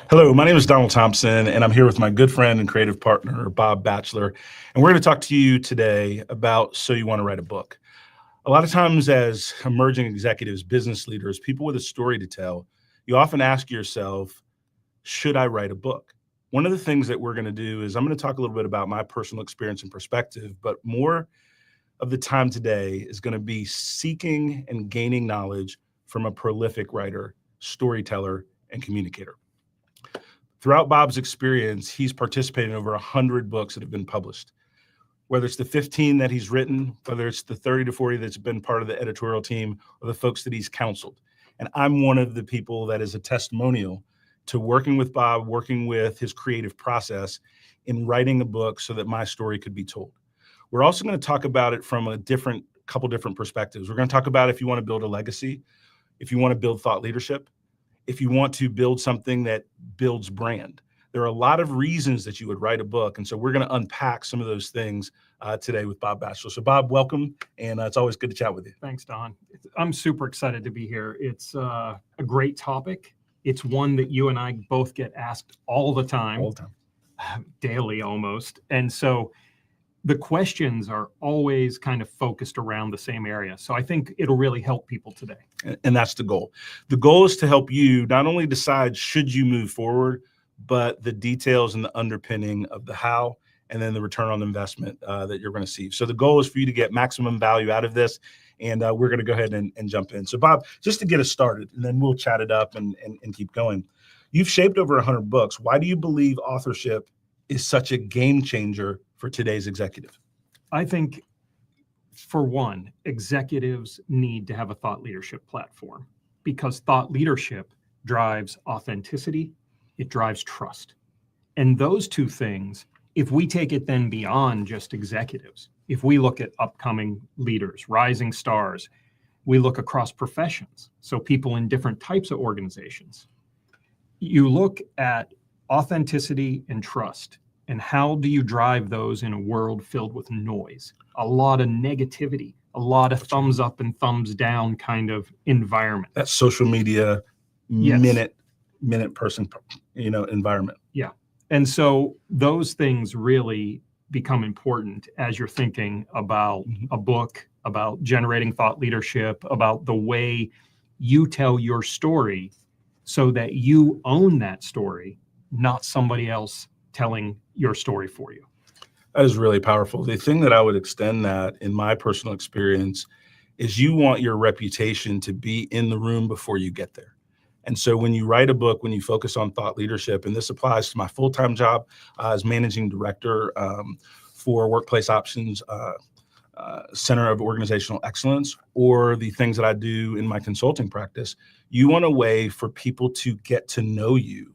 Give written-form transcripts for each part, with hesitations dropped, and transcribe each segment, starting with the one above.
Hello, my name is Donald Thompson, and I'm here with my good friend and creative partner, Bob Batchelor. And we're going to talk to you today about So You Want to Write a Book. A lot of times, as emerging executives, business leaders, people with a story to tell, you often ask yourself, should I write a book? One of the things that we're going to do is I'm going to talk a little bit about my personal experience and perspective, but more of the time today is going to be seeking and gaining knowledge from a prolific writer, storyteller, and communicator. Throughout Bob's experience, he's participated in over 100 books that have been published. Whether it's the 15 that he's written, whether it's the 30 to 40 that's been part of the editorial team, or the folks that he's counseled. And I'm one of the people that is a testimonial to working with Bob, working with his creative process in writing a book so that my story could be told. We're also going to talk about it from a couple different perspectives. We're going to talk about if you want to build a legacy, if you want to build thought leadership, if you want to build something that builds brand. There are a lot of reasons that you would write a book. And so we're going to unpack some of those things today with Bob Batchelor. So Bob, welcome. And it's always good to chat with you. Thanks, Don. I'm super excited to be here. It's a great topic. It's one that you and I both get asked all the time, daily almost. And so the questions are always kind of focused around the same area. So I think it'll really help people today. And that's the goal. The goal is to help you not only decide should you move forward, but the details and the underpinning of the how, and then the return on investment that you're going to see. So the goal is for you to get maximum value out of this. And we're going to go ahead and jump in. So Bob, just to get us started, and then we'll chat it up and keep going. You've shaped over 100 books. Why do you believe authorship is such a game changer for today's executive? I think, for one, executives need to have a thought leadership platform, because thought leadership drives authenticity, it drives trust. And those two things, if we take it then beyond just executives, if we look at upcoming leaders, rising stars, we look across professions, so people in different types of organizations, you look at authenticity and trust. And how do you drive those in a world filled with noise, a lot of negativity, a lot of thumbs up and thumbs down kind of environment? That social media minute person, environment. Yeah. And so those things really become important as you're thinking about a book, about generating thought leadership, about the way you tell your story so that you own that story, not somebody else telling your story for you. That is really powerful. The thing that I would extend that in my personal experience is you want your reputation to be in the room before you get there. And so when you write a book, when you focus on thought leadership, and this applies to my full-time job as managing director for Workplace Options Center of Organizational Excellence, or the things that I do in my consulting practice, you want a way for people to get to know you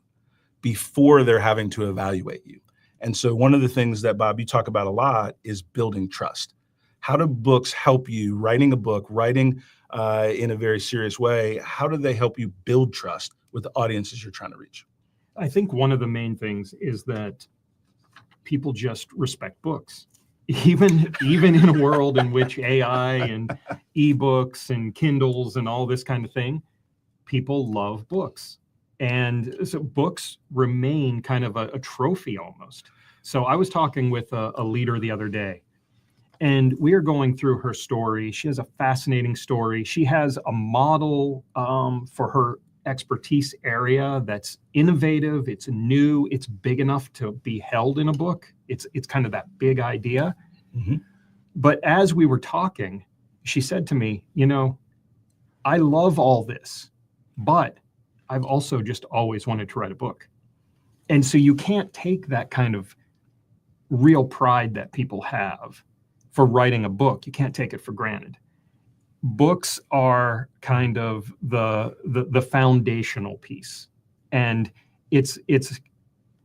before they're having to evaluate you. And so one of the things that, Bob, you talk about a lot is building trust. How do books help you, writing a book, writing in a very serious way, how do they help you build trust with the audiences you're trying to reach? I think one of the main things is that people just respect books. Even in a world in which AI and ebooks and Kindles and all this kind of thing, people love books. And so books remain kind of a trophy almost. So I was talking with a leader the other day, and we are going through her story. She has a fascinating story. She has a model for her expertise area that's innovative, it's new, it's big enough to be held in a book. It's kind of that big idea. Mm-hmm. But as we were talking, she said to me, I love all this, but I've also just always wanted to write a book. And so you can't take that kind of real pride that people have for writing a book. You can't take it for granted. Books are kind of the foundational piece. And it's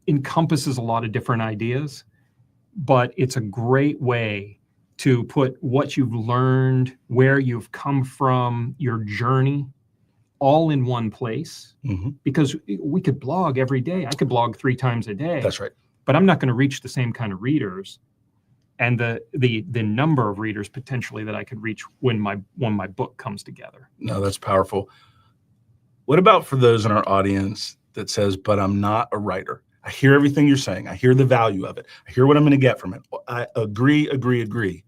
encompasses a lot of different ideas, but it's a great way to put what you've learned, where you've come from, your journey, all in one place. Mm-hmm. Because we could blog every day. I could blog 3 times a day. That's right. But I'm not going to reach the same kind of readers and the number of readers potentially that I could reach when my book comes together. No, that's powerful. What about for those in our audience that says, but I'm not a writer. I hear everything you're saying. I hear the value of it. I hear what I'm going to get from it. I agree,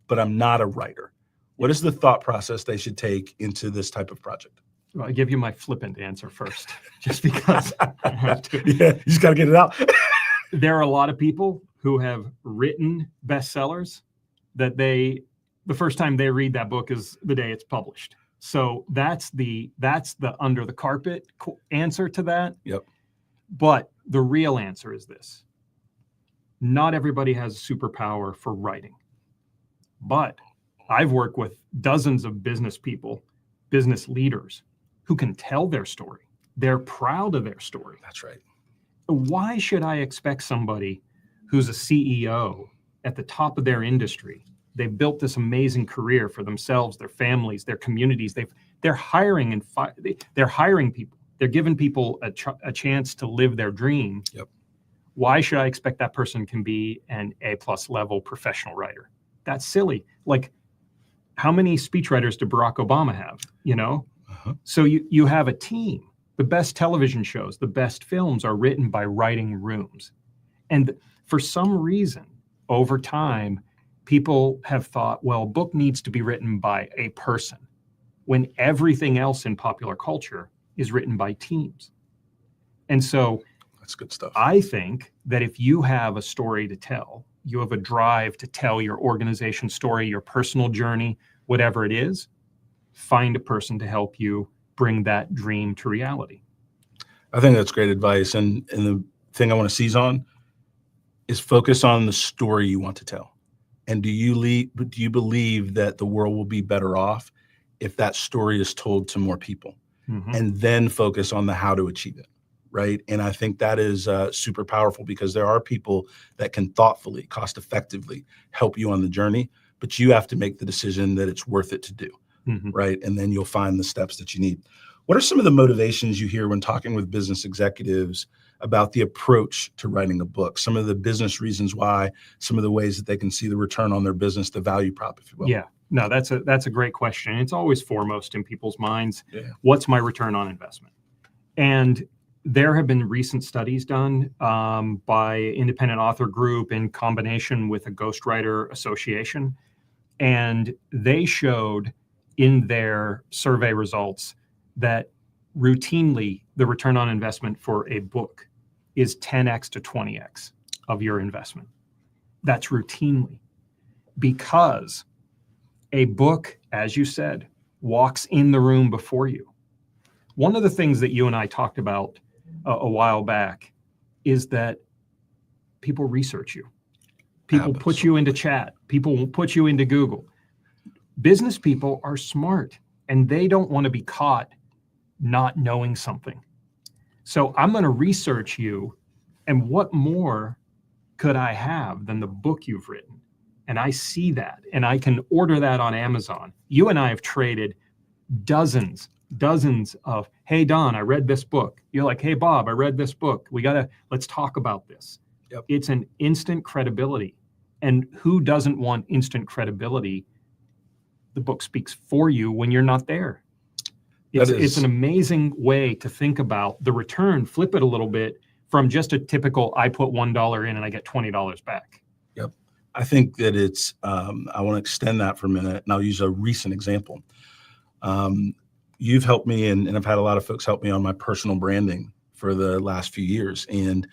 but I'm not a writer. What is the thought process they should take into this type of project? Well, I give you my flippant answer first, just because I have to. Yeah, you just got to get it out. There are a lot of people who have written bestsellers that the first time they read that book is the day it's published. So that's the under the carpet answer to that. Yep. But the real answer is this. Not everybody has superpower for writing. But I've worked with dozens of business people, business leaders who can tell their story. They're proud of their story. That's right. Why should I expect somebody who's a CEO at the top of their industry? They've built this amazing career for themselves, their families, their communities. They're hiring they're hiring people. They're giving people a chance to live their dream. Yep. Why should I expect that person can be an A+ level professional writer? That's silly. Like, how many speechwriters did Barack Obama have? So you have a team. The best television shows, the best films are written by writing rooms. And for some reason, over time, people have thought, well, a book needs to be written by a person, when everything else in popular culture is written by teams. And so that's good stuff. I think that if you have a story to tell, you have a drive to tell your organization story, your personal journey, whatever it is, find a person to help you bring that dream to reality. I think that's great advice. And the thing I want to seize on is focus on the story you want to tell. And do you believe that the world will be better off if that story is told to more people? Mm-hmm. And then focus on the how to achieve it, right? And I think that is super powerful, because there are people that can thoughtfully, cost effectively help you on the journey, but you have to make the decision that it's worth it to do, mm-hmm. right? And then you'll find the steps that you need. What are some of the motivations you hear when talking with business executives about the approach to writing a book? Some of the business reasons why, some of the ways that they can see the return on their business, the value prop, if you will. Yeah, no, that's a great question. It's always foremost in people's minds. Yeah. What's my return on investment? And there have been recent studies done by independent author group in combination with a ghostwriter association. And they showed in their survey results that routinely the return on investment for a book is 10x to 20x of your investment. That's routinely, because a book, as you said, walks in the room before you. One of the things that you and I talked about a while back is that people research you. People put you into chat. People will put you into Google. Business people are smart, and they don't want to be caught not knowing something. So I'm going to research you, and what more could I have than the book you've written? And I see that, and I can order that on Amazon. You and I have traded dozens of, hey, Don, I read this book. You're like, hey, Bob, I read this book. Let's talk about this. Yep. It's an instant credibility. And who doesn't want instant credibility? The book speaks for you when you're not there. It's an amazing way to think about the return. Flip it a little bit from just a typical, I put $1 in and I get $20 back. Yep. I think that it's, I want to extend that for a minute, and I'll use a recent example. You've helped me, and I've had a lot of folks help me on my personal branding for the last few years. And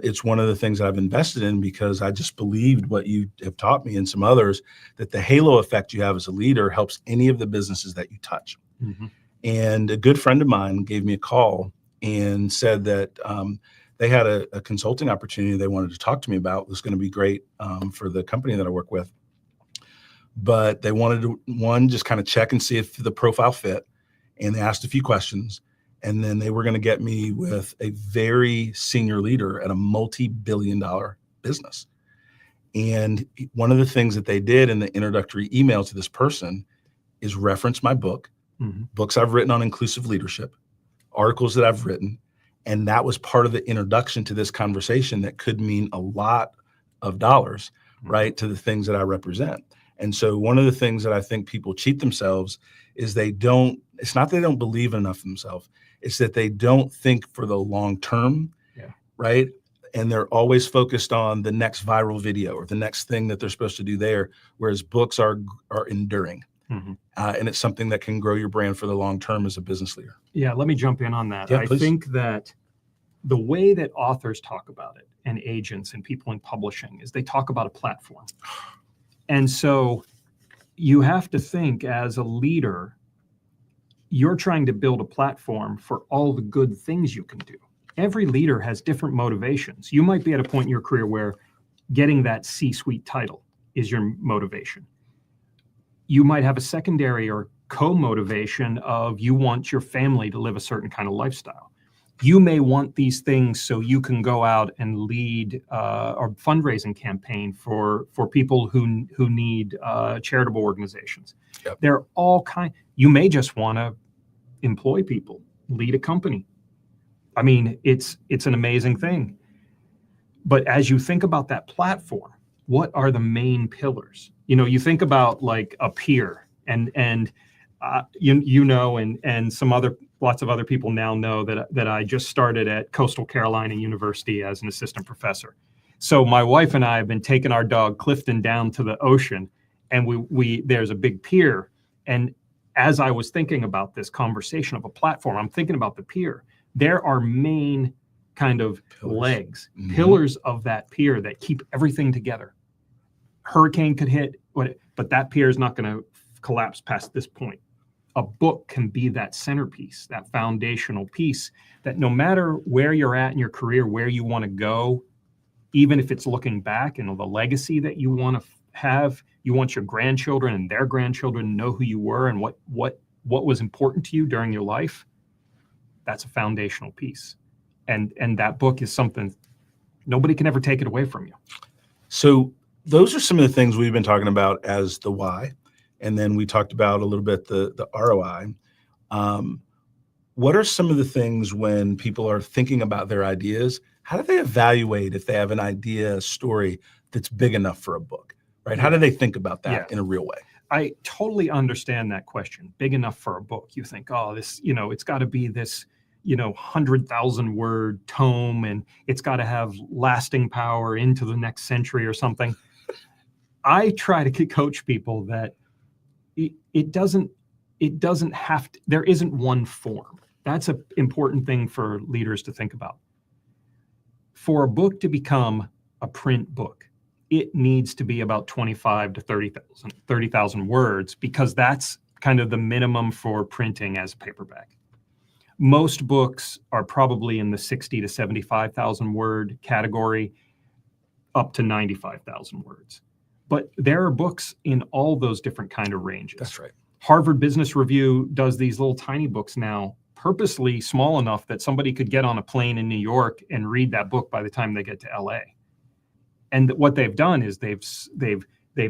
it's one of the things that I've invested in, because I just believed what you have taught me and some others, that the halo effect you have as a leader helps any of the businesses that you touch. Mm-hmm. And a good friend of mine gave me a call and said that they had a consulting opportunity they wanted to talk to me about. It was going to be great for the company that I work with. But they wanted to, just kind of check and see if the profile fit. And they asked a few questions. And then they were going to get me with a very senior leader at a multi-billion-dollar business. And one of the things that they did in the introductory email to this person is reference my book, mm-hmm. books I've written on inclusive leadership, articles that I've written. And that was part of the introduction to this conversation that could mean a lot of dollars, mm-hmm. right, to the things that I represent. And so one of the things that I think people cheat themselves is it's not that they don't believe enough in themselves. It's that they don't think for the long term, Yeah. right? And they're always focused on the next viral video or the next thing that they're supposed to do there, whereas books are enduring. Mm-hmm. And it's something that can grow your brand for the long term as a business leader. Yeah, let me jump in on that. Yeah, I please. think that the way that authors talk about it and agents and people in publishing is they talk about a platform. And so you have to think as a leader, you're trying to build a platform for all the good things you can do. Every leader has different motivations. You might be at a point in your career where getting that C-suite title is your motivation. You might have a secondary or co-motivation of you want your family to live a certain kind of lifestyle. You may want these things so you can go out and lead a fundraising campaign for people who need charitable organizations. Yep. They're all kind. You may just want to employ people, lead a company. I mean, it's an amazing thing. But as you think about that platform, what are the main pillars? You think about like a peer, and lots of other people now know that I just started at Coastal Carolina University as an assistant professor. So my wife and I have been taking our dog Clifton down to the ocean, and we there's a big pier. And as I was thinking about this conversation of a platform, I'm thinking about the pier. There are main kind of legs, pillars of that pier that keep everything together. Hurricane could hit, but that pier is not going to collapse past this point. A book can be that centerpiece, that foundational piece that no matter where you're at in your career, where you want to go, even if it's looking back and the legacy that you want to have, you want your grandchildren and their grandchildren to know who you were and what was important to you during your life. That's a foundational piece. And that book is something nobody can ever take it away from you. So those are some of the things we've been talking about as the why. And then we talked about a little bit the ROI. What are some of the things when people are thinking about their ideas? How do they evaluate if they have an idea, a story that's big enough for a book, right? How do they think about that in a real way? I totally understand that question. Big enough for a book. You think, oh, this, it's got to be this, 100,000 word tome, and it's got to have lasting power into the next century or something. I try to coach people that it doesn't have to, there isn't one form. That's an important thing for leaders to think about. For a book to become a print book, it needs to be about 25 to 30,000 words, because that's kind of the minimum for printing as a paperback. Most books are probably in the 60 to 75,000 word category, up to 95,000 words. But there are books in all those different kind of ranges. That's right. Harvard Business Review does these little tiny books now, purposely small enough that somebody could get on a plane in New York and read that book by the time they get to LA. And what they've done is they've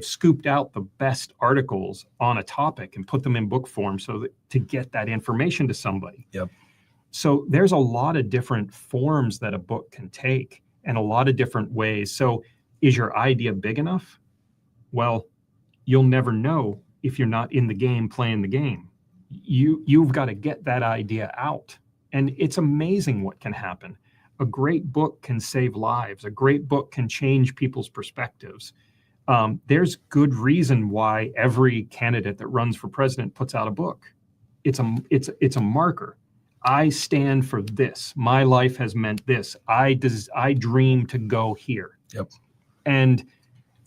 scooped out the best articles on a topic and put them in book form so that to get that information to somebody. Yep. So there's a lot of different forms that a book can take and a lot of different ways. So is your idea big enough? Well, you'll never know if you're not in the game playing the game. You've got to get that idea out. And it's amazing what can happen. A great book can save lives. A great book can change people's perspectives. There's good reason why every candidate that runs for president puts out a book. It's a marker. I stand for this. My life has meant this. I dream to go here. Yep. And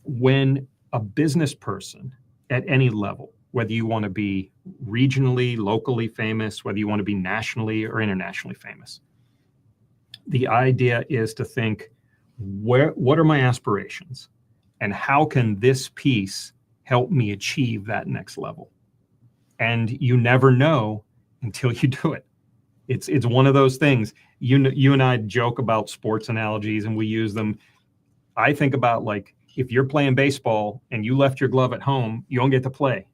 when a business person at any level, whether you want to be regionally, locally famous, whether you want to be nationally or internationally famous, the idea is to think, what are my aspirations? And how can this piece help me achieve that next level? And you never know until you do it. It's one of those things. You and I joke about sports analogies and we use them. I think about, like, if you're playing baseball and you left your glove at home, you don't get to play.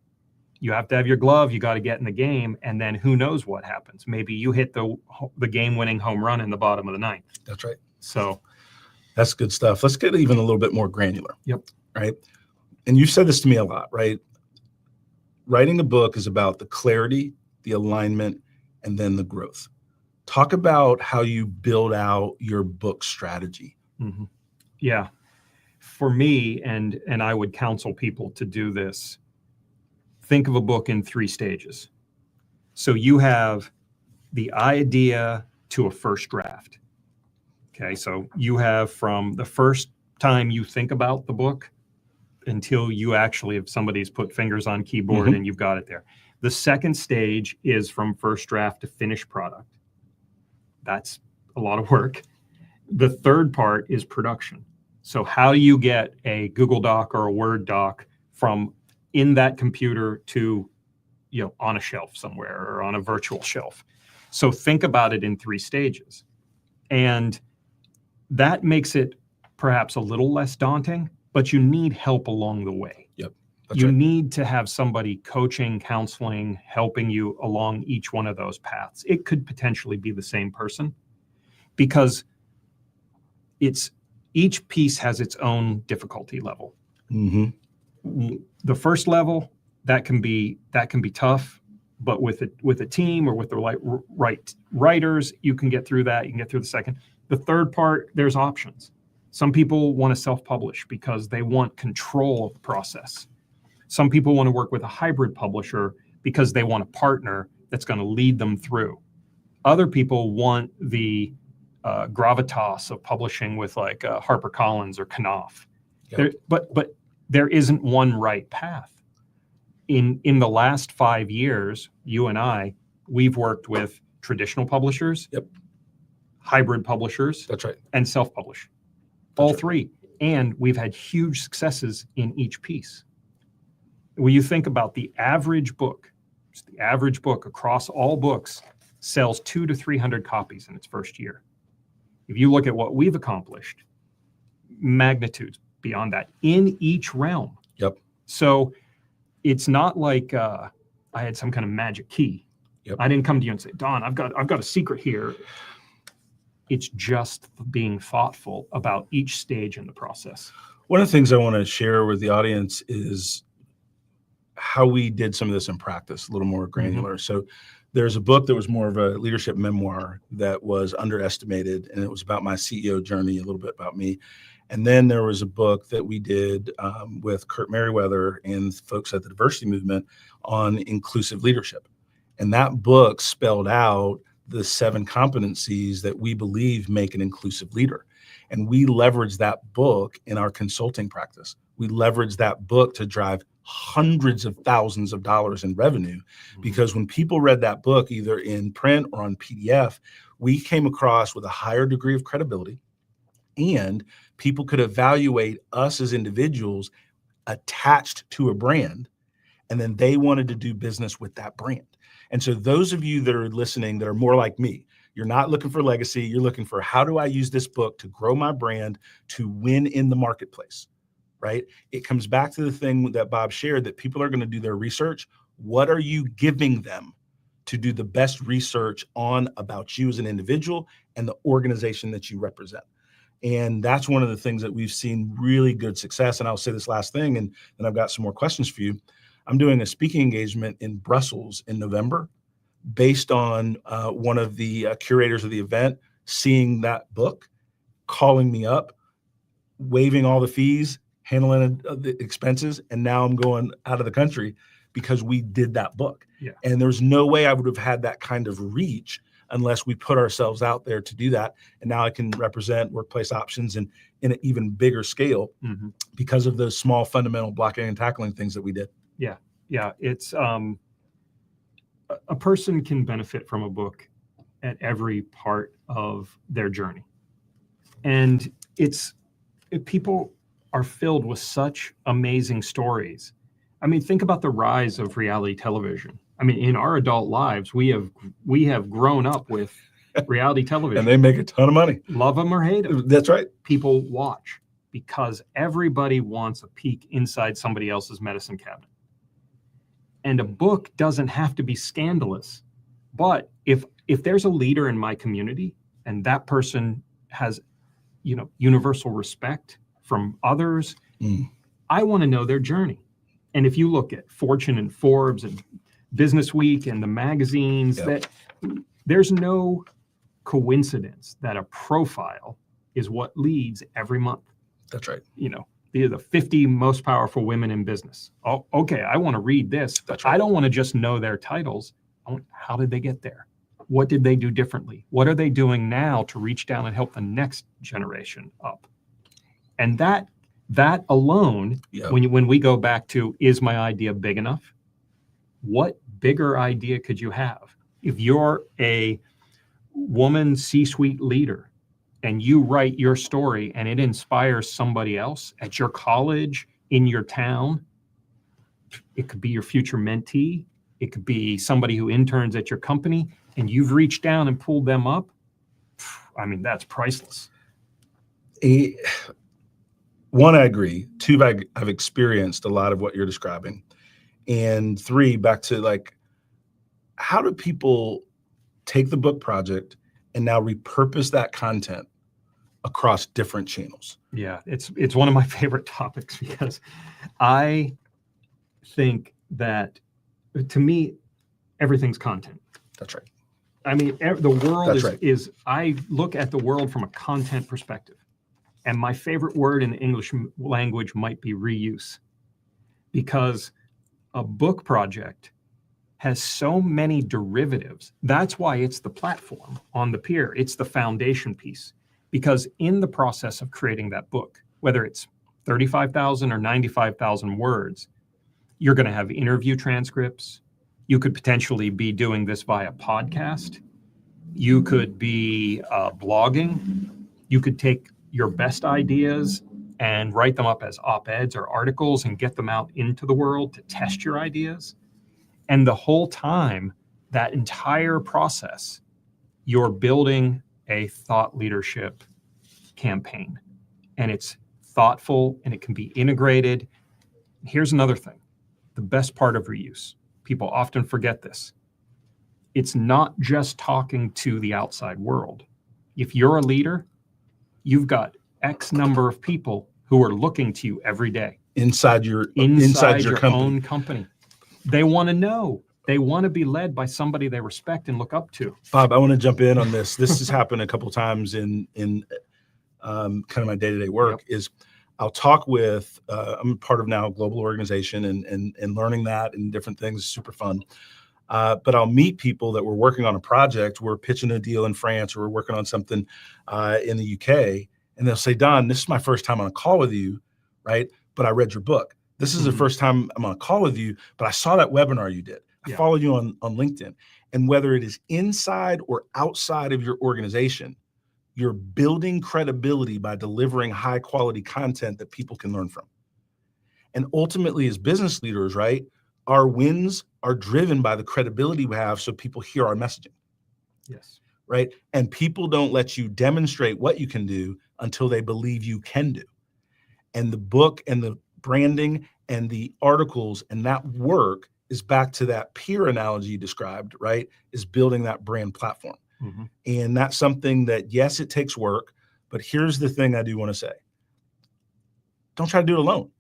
You have to have your glove. You got to get in the game. And then who knows what happens? Maybe you hit the game-winning home run in the bottom of the ninth. That's right. So that's good stuff. Let's get even a little bit more granular. Yep. Right. And you've said this to me a lot, right? writing a book is about the clarity, the alignment, and then the growth. Talk about how you build out your book strategy. Mm-hmm. Yeah. For me, and I would counsel people to do this, think of a book in 3 stages. So you have the idea to a first draft. Okay, so you have from the first time you think about the book until you actually, if somebody's put fingers on keyboard and you've got it there. The second stage is from first draft to finished product. That's a lot of work. The third part is production. So how do you get a Google Doc or a Word doc from in that computer to, on a shelf somewhere or on a virtual shelf? So think about it in 3 stages. And that makes it perhaps a little less daunting, but you need help along the way. Yep. You need to have somebody coaching, counseling, helping you along each one of those paths. It could potentially be the same person because each piece has its own difficulty level. Mm-hmm. The first level, that can be tough, but with a team or with the right writers, you can get through that. You can get through the second. The third part, there's options. Some people want to self-publish because they want control of the process. Some people want to work with a hybrid publisher because they want a partner that's going to lead them through. Other people want the gravitas of publishing with like HarperCollins or Knopf. Yep. But there isn't one right path. In the last 5 years, you and I, we've worked with traditional publishers, yep, hybrid publishers, that's right, and self-publish. All three. And we've had huge successes in each piece. When you think about the average book across all books sells 200 to 300 copies in its first year. If you look at what we've accomplished, magnitudes beyond that in each realm. Yep. So it's not like I had some kind of magic key. Yep. I didn't come to you and say, Don, I've got a secret here. It's just being thoughtful about each stage in the process. One of the things I want to share with the audience is how we did some of this in practice, a little more granular. Mm-hmm. So there's a book that was more of a leadership memoir that was underestimated, and it was about my CEO journey, a little bit about me. And then there was a book that we did with Kurt Merriweather and folks at the diversity movement on inclusive leadership. And that book spelled out the 7 competencies that we believe make an inclusive leader. And we leveraged that book in our consulting practice. We leveraged that book to drive hundreds of thousands of dollars in revenue, because when people read that book, either in print or on PDF, we came across with a higher degree of credibility, and people could evaluate us as individuals attached to a brand, and then they wanted to do business with that brand. And so those of you that are listening that are more like me, you're not looking for legacy, you're looking for how do I use this book to grow my brand, to win in the marketplace, right? It comes back to the thing that Bob shared, that people are going to do their research. What are you giving them to do the best research on about you as an individual and the organization that you represent? And that's one of the things that we've seen really good success. And I'll say this last thing, and then I've got some more questions for you. I'm doing a speaking engagement in Brussels in November based on one of the curators of the event seeing that book, calling me up, waiving all the fees, handling the expenses, and now I'm going out of the country because we did that book. Yeah. And there's no way I would have had that kind of reach unless we put ourselves out there to do that. And now I can represent Workplace Options in an even bigger scale because of those small fundamental blocking and tackling things that we did. Yeah. Yeah. It's a person can benefit from a book at every part of their journey. And people are filled with such amazing stories. I mean, think about the rise of reality television. I mean, in our adult lives, we have grown up with reality television. And they make a ton of money. Love them or hate them. That's right. People watch because everybody wants a peek inside somebody else's medicine cabinet. And a book doesn't have to be scandalous. But if there's a leader in my community and that person has, universal respect from others, I want to know their journey. And if you look at Fortune and Forbes and Business Week and the magazines, that there's no coincidence that a profile is what leads every month. That's right. They're the 50 most powerful women in business. Oh, okay, I want to read this, but That's right. I don't want to just know their titles. How did they get there? What did they do differently? What are they doing now to reach down and help the next generation up? And that alone, when we go back to, is my idea big enough? What bigger idea could you have? If you're a woman C-suite leader and you write your story and it inspires somebody else at your college, in your town, it could be your future mentee, it could be somebody who interns at your company, and you've reached down and pulled them up, I mean, that's priceless. One, I agree. Two, I've experienced a lot of what you're describing. And three, back to like, how do people take the book project and now repurpose that content across different channels? Yeah, it's one of my favorite topics, because I think that, to me, everything's content. That's right. I mean, the world That's right. I look at the world from a content perspective. And my favorite word in the English language might be reuse, because a book project has so many derivatives. That's why it's the platform on the pier. It's the foundation piece, because in the process of creating that book, whether it's 35,000 or 95,000 words, you're going to have interview transcripts. You could potentially be doing this via podcast. You could be blogging. You could take your best ideas and write them up as op-eds or articles and get them out into the world to test your ideas. And the whole time, that entire process, you're building a thought leadership campaign. And it's thoughtful and it can be integrated. Here's another thing, the best part of reuse. People often forget this. It's not just talking to the outside world. If you're a leader, you've got X number of people who are looking to you every day. Inside your own company. They want to know. They want to be led by somebody they respect and look up to. Bob, I want to jump in on this. This has happened a couple of times in kind of my day-to-day work. Is I'll talk with, I'm part of now a global organization, and learning that and different things is super fun. But I'll meet people that we're working on a project. We're pitching a deal in France, or we're working on something in the UK. And they'll say, Don, this is my first time on a call with you, right? But I read your book. This is the first time I'm on a call with you, but I saw that webinar you did. I follow you on LinkedIn. And whether it is inside or outside of your organization, you're building credibility by delivering high quality content that people can learn from. And ultimately, as business leaders, right, our wins are driven by the credibility we have, so people hear our messaging. Yes. Right. And people don't let you demonstrate what you can do until they believe you can do. And the book and the branding and the articles and that work is back to that peer analogy you described, right? Is building that brand platform. Mm-hmm. And that's something that, yes, it takes work, but here's the thing I do want to say. Don't try to do it alone.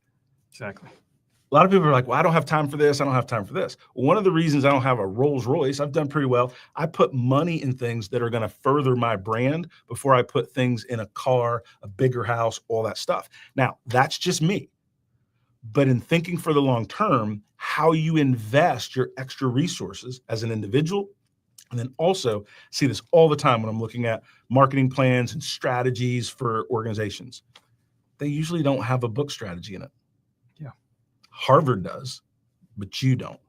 Exactly. A lot of people are like, well, I don't have time for this. I don't have time for this. Well, one of the reasons I don't have a Rolls Royce, I've done pretty well. I put money in things that are going to further my brand before I put things in a car, a bigger house, all that stuff. Now, that's just me. But in thinking for the long term, how you invest your extra resources as an individual, and then also see this all the time when I'm looking at marketing plans and strategies for organizations. They usually don't have a book strategy in it. Yeah. Harvard does, but you don't.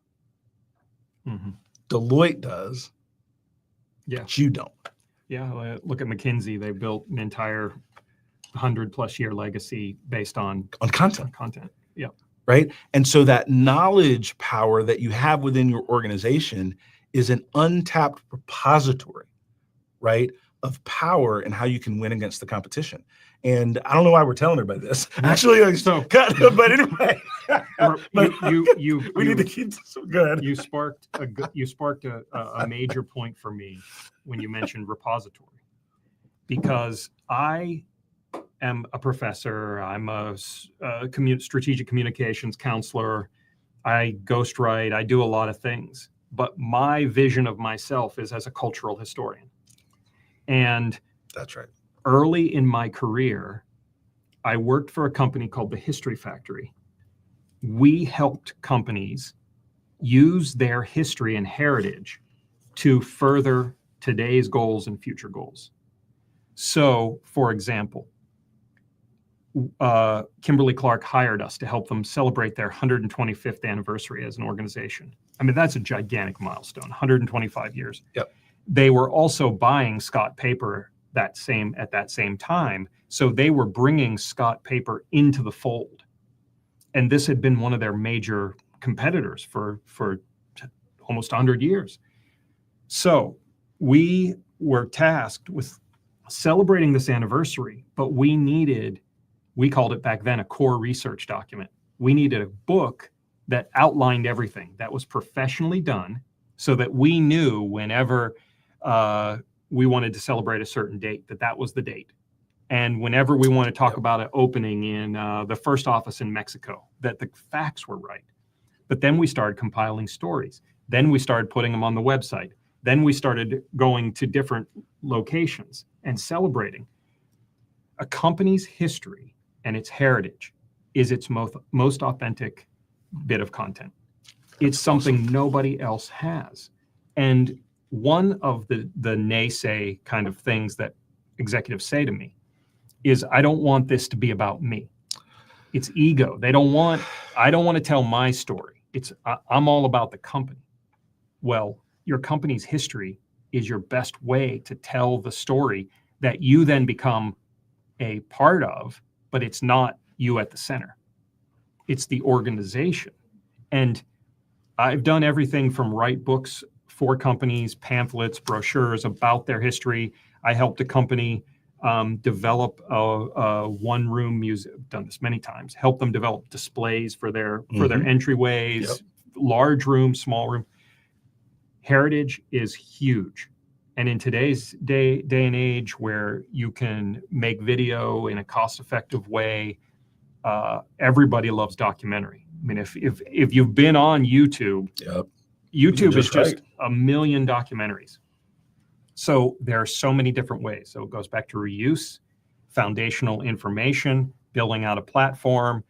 Mm-hmm. Deloitte does, but you don't. Yeah, look at McKinsey. They built an entire 100+ year legacy based on content. Yeah. Right. And so that knowledge power that you have within your organization is an untapped repository, right, of power and how you can win against the competition. And I don't know why we're telling everybody this. Actually, but anyway, we need to keep this good. You sparked a major point for me when you mentioned repository, because I am a professor. I'm a strategic communications counselor, I ghostwrite, I do a lot of things, but my vision of myself is as a cultural historian. And That's right. early in my career, I worked for a company called the History Factory. We helped companies use their history and heritage to further today's goals and future goals. So, for example, Kimberly-Clark hired us to help them celebrate their 125th anniversary as an organization. I mean, that's a gigantic milestone, 125 years. Yep. They were also buying Scott Paper at that same time. So they were bringing Scott Paper into the fold. And this had been one of their major competitors for almost 100 years. So we were tasked with celebrating this anniversary, but we called it back then a core research document. We needed a book that outlined everything that was professionally done so that we knew whenever we wanted to celebrate a certain date, that was the date. And whenever we want to talk about an opening in the first office in Mexico, that the facts were right. But then we started compiling stories. Then we started putting them on the website. Then we started going to different locations and celebrating. A company's history and its heritage is its most authentic bit of content. It's something nobody else has. And one of the naysay kind of things that executives say to me is, I don't want this to be about me. It's ego. I don't want to tell my story. I'm all about the company. Well, your company's history is your best way to tell the story that you then become a part of, but it's not you at the center. It's the organization. And I've done everything from write books for companies, pamphlets, brochures about their history. I helped a company develop a one-room museum. I've done this many times. Help them develop displays for their entryways, yep. Large room, small room. Heritage is huge. And in today's day and age where you can make video in a cost-effective way, everybody loves documentary. I mean, if you've been on YouTube, yep. YouTube is just a million documentaries. So there are so many different ways. So it goes back to reuse, foundational information, building out a platform,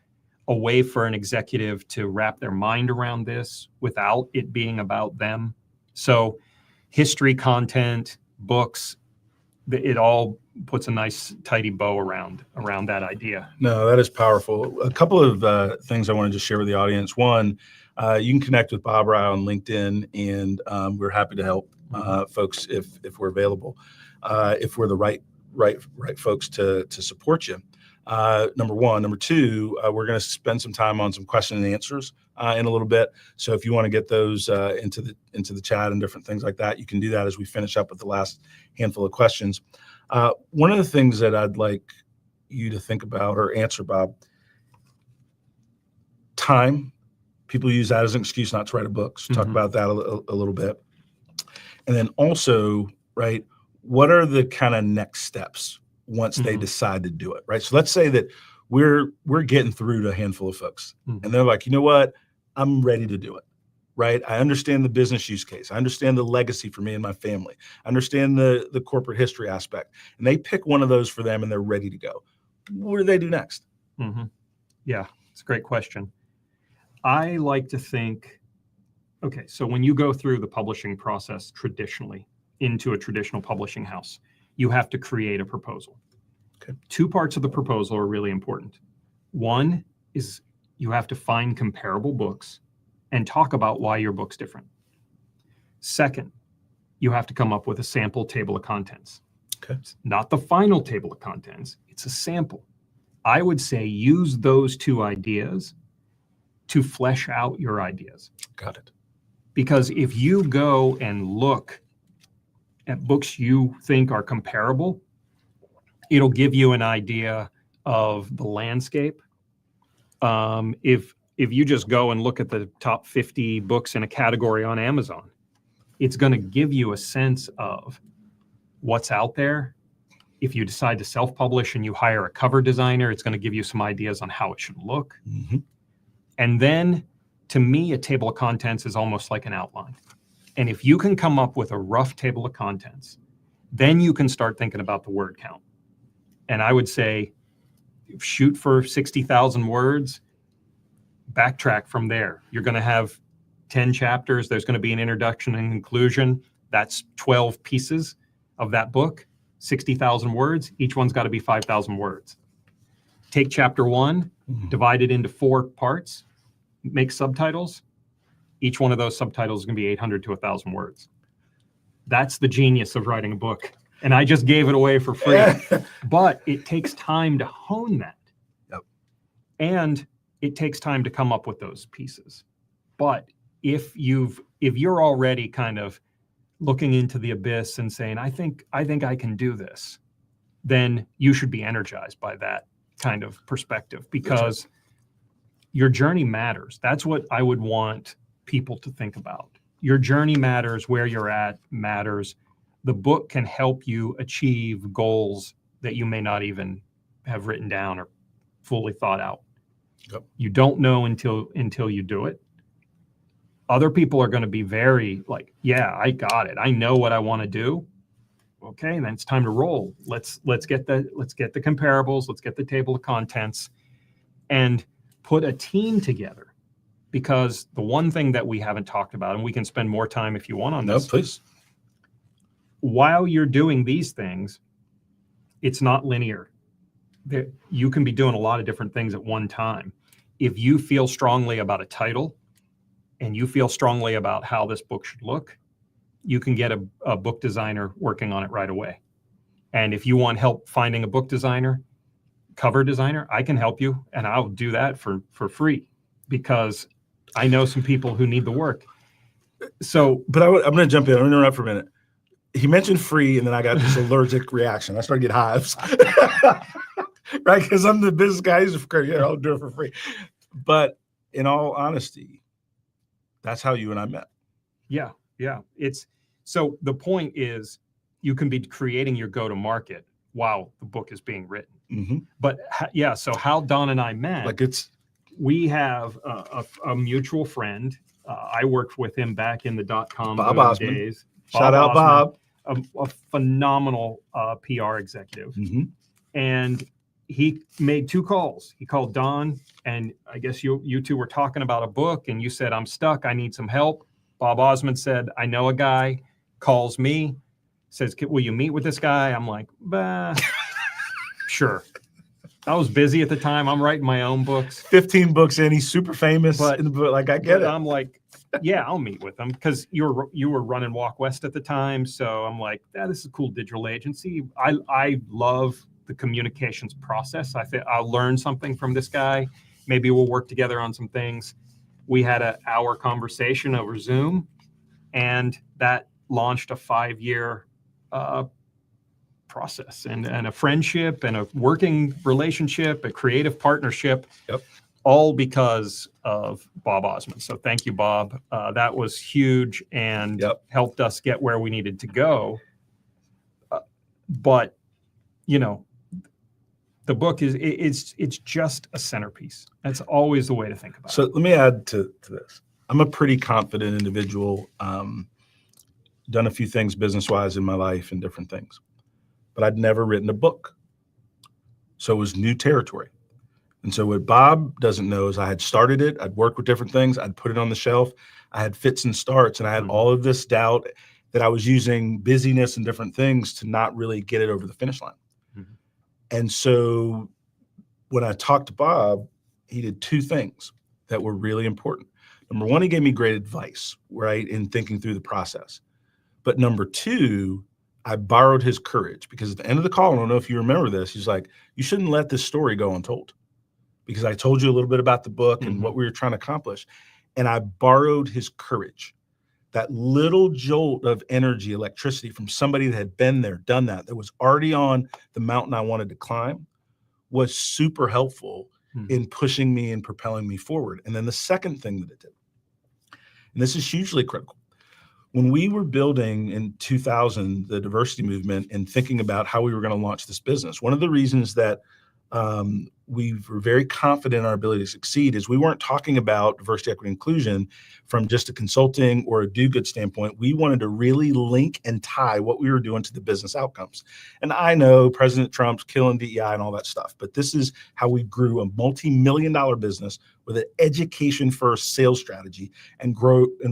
a way for an executive to wrap their mind around this without it being about them. So history content, books, it all puts a nice tidy bow around that idea. No, that is powerful. A couple of things I wanted to share with the audience. One, you can connect with Bob or I on LinkedIn, and we're happy to help folks if we're available, if we're the right folks to support you. Number one. Number two, we're going to spend some time on some question and answers in a little bit. So if you want to get those into the chat and different things like that, you can do that as we finish up with the last handful of questions. One of the things that I'd like you to think about or answer, Bob, time. People use that as an excuse not to write a book. So talk about that a little bit. And then also, right, what are the kind of next steps once they decide to do it, right? So let's say that we're getting through to a handful of folks and they're like, you know what, I'm ready to do it, right? I understand the business use case. I understand the legacy for me and my family. I understand the corporate history aspect. And they pick one of those for them and they're ready to go. What do they do next? Yeah, it's a great question. I like to think, okay, so when you go through the publishing process traditionally into a traditional publishing house, you have to create a proposal. Okay. Two parts of the proposal are really important. One is you have to find comparable books and talk about why your book's different. Second, you have to come up with a sample table of contents. Okay. It's not the final table of contents, it's a sample. I would say use those two ideas to flesh out your ideas. Got it. Because if you go and look at books you think are comparable, it'll give you an idea of the landscape. If you just go and look at the top 50 books in a category on Amazon, it's going to give you a sense of what's out there. If you decide to self-publish and you hire a cover designer, it's going to give you some ideas on how it should look. And then To me, a table of contents is almost like an outline. And if you can come up with a rough table of contents, then you can start thinking about the word count. And I would say, shoot for 60,000 words, backtrack from there. You're going to have 10 chapters. There's going to be an introduction and conclusion. That's 12 pieces of that book, 60,000 words. Each one's got to be 5,000 words. Take chapter 1, divide it into 4 parts, make subtitles. Each one of those subtitles is going to be 800 to 1,000 words. That's the genius of writing a book. And I just gave it away for free. But it takes time to hone that. Yep. And it takes time to come up with those pieces. But if you're already kind of looking into the abyss and saying, I think I can do this, then you should be energized by that kind of perspective, because your journey matters. That's what I would want people to think about. Your journey matters. Where you're at matters. The book can help you achieve goals that you may not even have written down or fully thought out. Yep. You don't know until you do it. Other people are going to be very like, yeah, I got it. I know what I want to do. Okay, then it's time to roll. Let's get the comparables. Let's get the table of contents and put a team together. Because the one thing that we haven't talked about, and we can spend more time if you want on this. No, please. While you're doing these things, it's not linear. You can be doing a lot of different things at one time. If you feel strongly about a title and you feel strongly about how this book should look, you can get a book designer working on it right away. And if you want help finding a book designer, cover designer, I can help you, and I'll do that for free, because I know some people who need the work. So, but I'm going to jump in. I'm going to interrupt for a minute. He mentioned free, and then I got this allergic reaction. I started to get hives, right? Because I'm the business guy. Yeah, I'll do it for free. But in all honesty, that's how you and I met. Yeah. So the point is, you can be creating your go-to-market while the book is being written. Mm-hmm. But so how Don and I met, we have a mutual friend. I worked with him back in the .com days. Shout out Bob. A phenomenal PR executive. Mm-hmm. And he made 2 calls. He called Don, and I guess you two were talking about a book, and you said, I'm stuck. I need some help. Bob Osmond said, I know a guy. Calls me, says, will you meet with this guy? I'm like, bah, sure. I was busy at the time. I'm writing my own books. 15 books in. He's super famous. But, in the book. Like, I get it. I'm like, yeah, I'll meet with him, because you were running Walk West at the time. So I'm like, this is a cool digital agency. I love the communications process. I think I'll learn something from this guy. Maybe we'll work together on some things. We had an hour conversation over Zoom, and that launched a 5-year process and a friendship and a working relationship, a creative partnership. Yep. All because of Bob Osmond. So thank you, Bob. That was huge and helped us get where we needed to go. But, the book it's just a centerpiece. That's always the way to think about it. So let me add to this. I'm a pretty confident individual. Done a few things business-wise in my life and different things. But I'd never written a book. So it was new territory. And so what Bob doesn't know is I had started it. I'd worked with different things. I'd put it on the shelf. I had fits and starts, and I had all of this doubt that I was using busyness and different things to not really get it over the finish line. Mm-hmm. And so when I talked to Bob, he did 2 things that were really important. Number 1, he gave me great advice, right, in thinking through the process. But number 2, I borrowed his courage, because at the end of the call, I don't know if you remember this, he's like, you shouldn't let this story go untold, because I told you a little bit about the book and what we were trying to accomplish. And I borrowed his courage, that little jolt of energy, electricity from somebody that had been there, done that was already on the mountain I wanted to climb, was super helpful in pushing me and propelling me forward. And then the second thing that it did, and this is hugely critical, when we were building in 2000 the diversity movement and thinking about how we were going to launch this business, one of the reasons that we were very confident in our ability to succeed, is we weren't talking about diversity, equity, inclusion from just a consulting or a do-good standpoint. We wanted to really link and tie what we were doing to the business outcomes. And I know President Trump's killing DEI and all that stuff, but this is how we grew a multi-million-dollar business with an education-first sales strategy and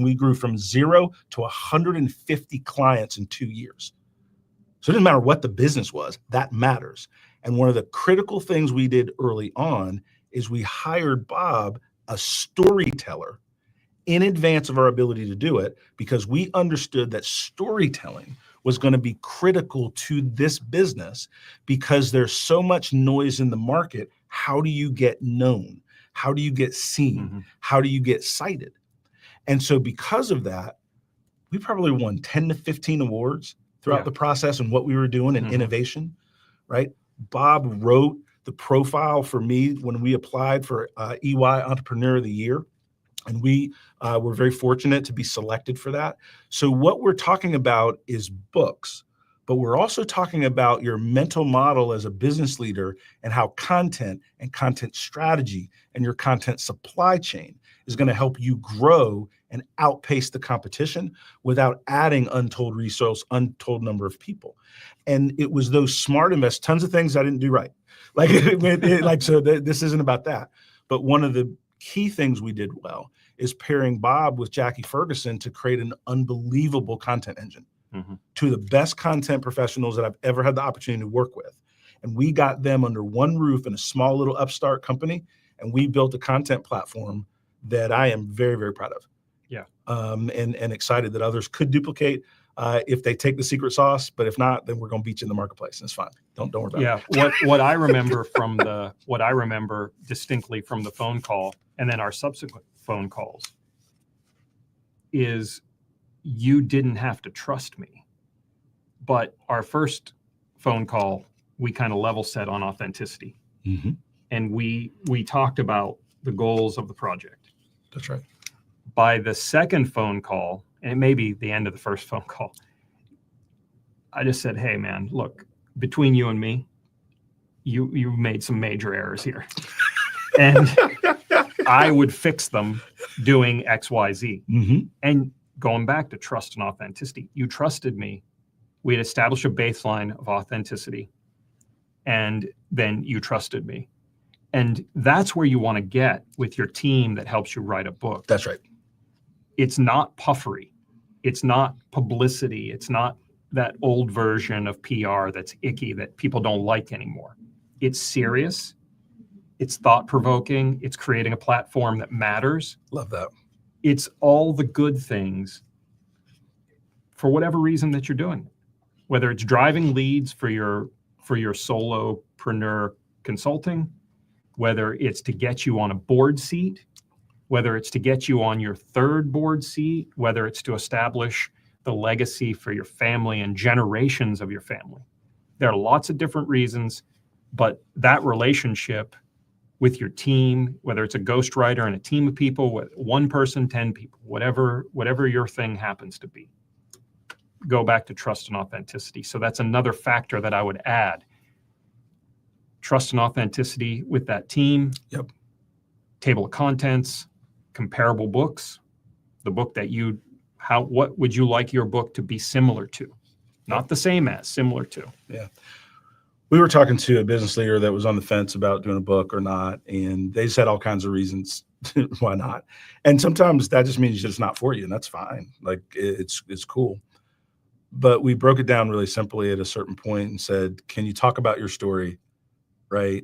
we grew from 0 to 150 clients in 2 years. So it doesn't matter what the business was, that matters. And one of the critical things we did early on is we hired Bob, a storyteller, in advance of our ability to do it, because we understood that storytelling was going to be critical to this business because there's so much noise in the market. How do you get known? How do you get seen? How do you get cited? And so because of that, we probably won 10 to 15 awards throughout the process and what we were doing in innovation, right? Bob wrote the profile for me when we applied for EY Entrepreneur of the Year. And we were very fortunate to be selected for that. So what we're talking about is books, but we're also talking about your mental model as a business leader and how content and content strategy and your content supply chain is going to help you grow and outpace the competition without adding untold resource, untold number of people. And it was those smart investments, tons of things I didn't do right. This isn't about that. But one of the key things we did well is pairing Bob with Jackie Ferguson to create an unbelievable content engine. Two of the best content professionals that I've ever had the opportunity to work with. And we got them under one roof in a small little upstart company, and we built a content platform that I am very, very proud of. Yeah. And excited that others could duplicate if they take the secret sauce, but if not, then we're going to beat you in the marketplace. And it's fine. Don't worry about it. What I remember distinctly from the phone call and then our subsequent phone calls is you didn't have to trust me. But our first phone call, we kind of level set on authenticity. And we talked about the goals of the project. That's right. By the second phone call, and it may be the end of the first phone call, I just said, hey, man, look, between you and me, you made some major errors here. And I would fix them doing X, Y, Z. And going back to trust and authenticity, you trusted me. We had established a baseline of authenticity, and then you trusted me. And that's where you want to get with your team that helps you write a book. That's right. It's not puffery. It's not publicity. It's not that old version of PR that's icky that people don't like anymore. It's serious. It's thought-provoking. It's creating a platform that matters. Love that. It's all the good things for whatever reason that you're doing. Whether it's driving leads for your solopreneur consulting, whether it's to get you on a board seat, whether it's to get you on your third board seat, whether it's to establish the legacy for your family and generations of your family. There are lots of different reasons, but that relationship with your team, whether it's a ghostwriter and a team of people, one person, 10 people, whatever your thing happens to be, go back to trust and authenticity. So that's another factor that I would add. Trust and authenticity with that team. Yep. Table of contents, comparable books, the book that what would you like your book to be similar to? Not the same as, similar to. Yeah. We were talking to a business leader that was on the fence about doing a book or not, and they said all kinds of reasons why not. And sometimes that just means it's not for you, and that's fine. Like it's cool. But we broke it down really simply at a certain point and said, can you talk about your story, right,